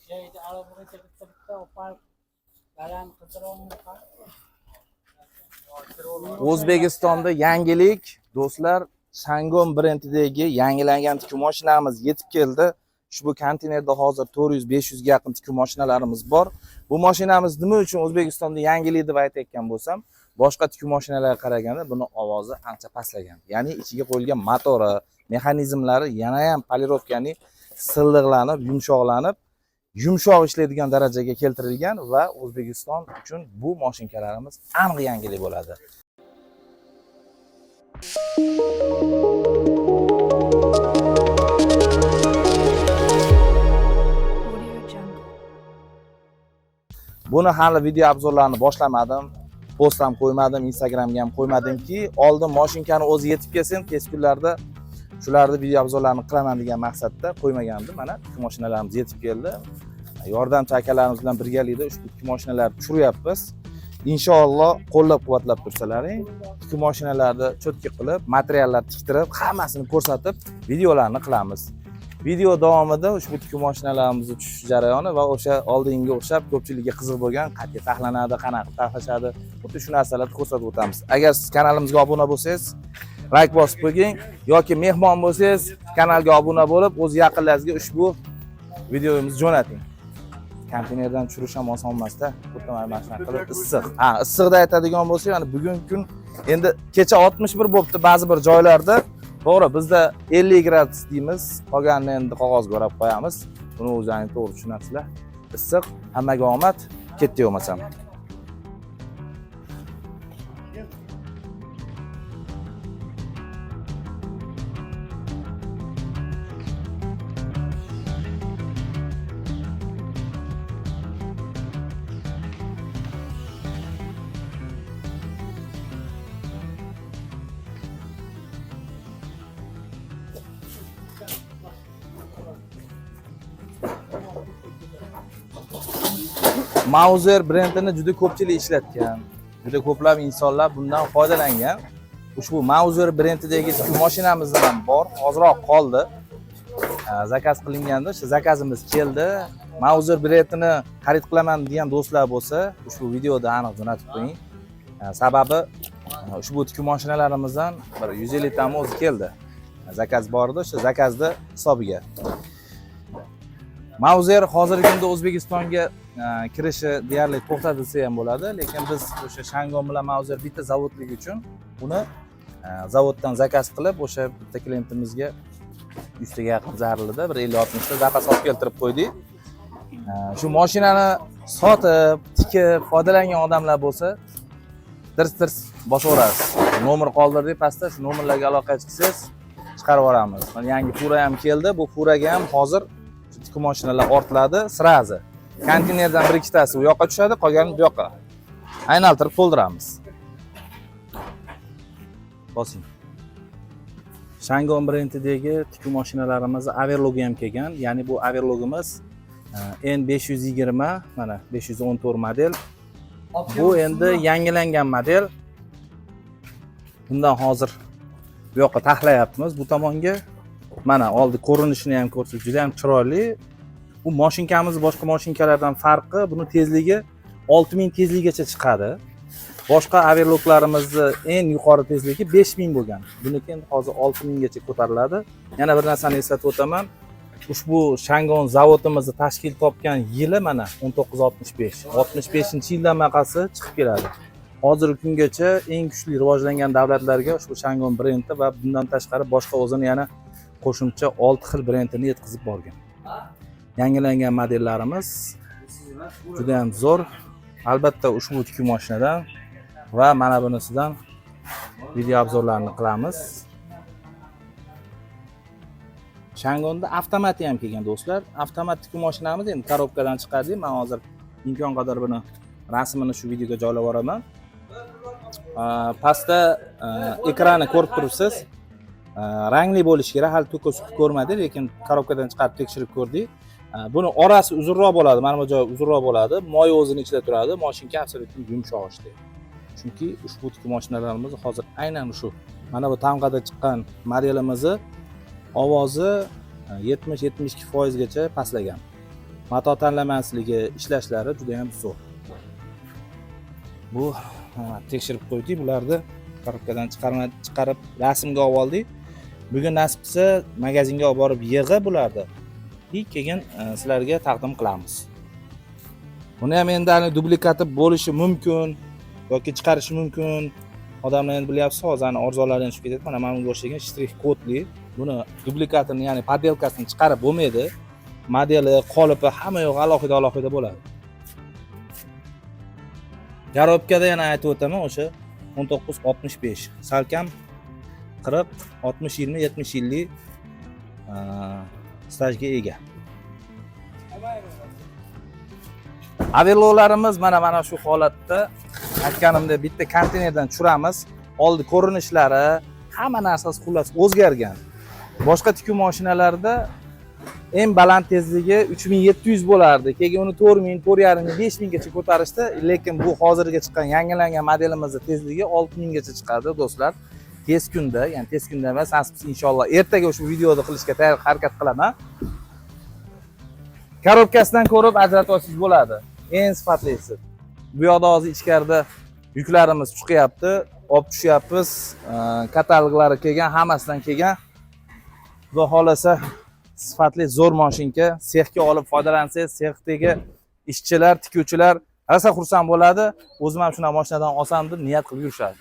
şeyde arabayı bitta opal galan qidiruvni O'zbekistonda yangilik do'stlar, Shangon brendidagi yangilangan tikuv mashinamiz yetib keldi. Ushbu konteynerda hozir 400-500 ga yaqin tikuv mashinalarimiz bor. Bu mashinamiz nima uchun O'zbekistonda yangilik deb aytayotgan bo'lsam, boshqa tikuv mashinalarga qaraganda buni ovozi ancha pastlagan. Ya'ni ichiga qo'yilgan motori, mexanizmlari yana ham polirovkani silliqlanib, yumshoq ishlaydigan darajaga keltirilgan va O'zbekiston uchun bu mashinkalarimiz aniq yangilik bo'ladi. Buni hali video obzorlarini boshlamadim, post ham qo'ymadim, Instagramga ham qo'ymadimki, oldin mashinkani o'zi yetib kelsin, tez kunlarda shularni video obzorlarini qilaman degan maqsadda qo'ymagandim. Mana tikuv mashinalarimiz yetib keldi. Yordamchi akalarimiz bilan birgalikda ushbu tikuv mashinalarni tushiryapmiz. Inshaalloh qo'llab-quvvatlab tursalaring, tikuv mashinalarni cho'tka qilib, materiallar tiktirib, hammasini ko'rsatib, videolarni qilamiz. Video davomida ushbu tikuv mashinalarimizning tushish jarayoni va o'sha oldingi o'xshab ko'pchilikga qiziq bo'lgan qanday taxlanadi, qanaqa taxlashadi, xuddi shu narsalarni ko'rsatib o'tamiz. Agar siz kanalimizga obuna bo'lsangiz, like bosib qo'ying yoki mehmon bo'lsangiz, kanalga obuna bo'lib, o'z yaqinlaringizga ushbu videomizni jo'nating. Konteynerdan tushirish ham oson emas-da. Xuddi mana shunaqa qilib issiq. Issiqda aytadigan bo'lsak, mana bugungi kun endi kecha 61 bo'libdi ba'zi bir joylarda. To'g'ri, bizda 50 gradus deymiz. Qolganini endi qog'ozga o'rab qo'yamiz. Buni o'zlaringiz to'g'ri tushunasizlar. Issiq, hammaga omad, ketdi yo'masam. Mauser brendini juda ko'pchilik ishlatgan. Juda ko'plab insonlar bundan foydalangan. Ushbu Mauser brendidagi tikuv mashinamiz ham bor. Hozirroq qoldi. Zakaz qilinganda, o'sha zakazimiz keldi. Mauser brendini xarid qilaman degan do'stlar bo'lsa, ushbu videoda aniq jo'natib qo'ying. Sababi ushbu tikuv mashinalarimizdan bir 150 tani o'zi keldi. Zakaz bor edi, o'sha zakazni hisobiga. Mauser hozirgi kunda O'zbekistonga kirishi deyarli to'xtatilsa ham bo'ladi, lekin biz o'sha Shangon bilan Mauser bitta zavodligi uchun uni zavoddan zakaz qilib, o'sha bitta klientimizga 100 taga yaqin zarilida bir 50-60 ta zapas olib keltirib qo'ydik. Shu mashinani sotib, tikib, foydalangan odamlar bo'lsa, tirs bosaverasiz. Nomer qoldirdik pastda, shu nomerlarga aloqa qilsangiz chiqarib yuboramiz. Mana yangi fura ham keldi. Bu furaga ham hozir tikuv mashinalar ortiladi, sirazi. Konteynerdan bir ikkitasi u yoqqa tushadi, qolgani bu yoqqa. Aylantirib to'ldiramiz. Bosing. Shangon brendidagi tikuv mashinalarimiz overlogi ham kelgan. Ya'ni bu overlogimiz N520, mana 514 model. Bu endi yangilangan model. Bundan hozir bu yoqqa taxlayapmiz bu tomonga. Mana oldi ko'rinishini ham ko'rsak, juda ham chiroyli. Bu mashinkamiz boshqa mashinkalardan farqi, buni tezligi 6000 tezligigacha chiqadi. Boshqa overloklarimizni eng yuqori tezligi 5000 bo'lgan. Buniki endi hozir 6000 gacha ko'tariladi. Yana bir narsani eslatib o'taman. Ushbu Shangon zavodimizni tashkil topgan yili mana 1965. 65-yildan maqasi chiqib keladi. Hozirgi kungacha eng kuchli rivojlangan davlatlarga ushbu Shangon brendi va bundan tashqari boshqa o'zini yana qo'shimcha 6 xil brendini yetkazib borgan. Yangilangan modellarimiz juda ham zo'r. Albatta ushbu tikuv mashinadan va mana bunisidan video obzorlarini qilamiz. Shangonda avtomati ham kelgan do'stlar. Avtomat tikuv mashinamiz endi korobkadan chiqardik. Men hozir imkon qadar buni rasmini shu videoga joylab yuboraman. Pastda ekranni ko'rib turibsiz. Rangli bo'lishi kerak. Hali to'kis ko'rmadik, lekin korobkadan chiqarib tekshirib ko'rdik. Buni orasi uzunroq bo'ladi, mana bu joyi uzunroq bo'ladi. Moy o'zini ichida turadi, mashinka absolyutni yumshoq ishlaydi. Chunki ushbu tikuv mashinalarimiz hozir aynan shu. Mana bu tamg'ada chiqqan modelimizni ovozi 70-72% gacha pastlagan. mato tanlamasligi, ishlashlari juda ham zo'r. Bu tekshirib qo'ydik, bularni korobkadan chiqarib rasmga olib oldik. Bugun nasib qilsa magazinga olib borib yig'ib bularni keyin sizlarga taqdim qilamiz. Buni ham endi dublikati bo'lishi mumkin yoki chiqarishi mumkin. Odamlar endi bilyapsiz, hozir arzonlari tushib ketadi. Mana bunga o'xshagan shtrix kodli. Buni dublikatini, ya'ni podelkasini chiqarib bo'lmaydi. Modeli, qolipi hamma yo'q alohida bo'ladi. Garobkada yana aytib o'taman, o'sha 1965, salkam 40, 60, 20, 70 yillik stajga ega. Avellolarimiz mana shu holatda, aytganimdek bitta konteynerdan tushiramiz. Oldi ko'rinishlari, hamma narsasi xullas o'zgargan. Boshqa tikuv mashinalarida eng baland tezligi 3700 bo'lardi. Keyin uni 4000, 4500, 5000 gacha ko'tarishdi, lekin bu hozirga chiqqan yangilangan modelimizning tezligi 6000 gacha chiqadi, do'stlar. Tez kunda, ya'ni tez kunda emas, inshaalloh ertaga o'sha videoni qilishga harakat qilaman. Korobkasidan ko'rib ajratib olsangiz bo'ladi. Eng sifatlisi. Bu yoqda hozir ichkarida yuklarimiz chiqyapti, olib tushyapmiz. Kataloglari kelgan, hammasidan kelgan. Xudo xolasa sifatli zo'r mashinka, sexga olib foydalansangiz, sexdagi ishchilar, tikuvchilar rosa xursand bo'ladi. O'zim ham shuna mashinadan olsam deb niyat qilib yurishadi.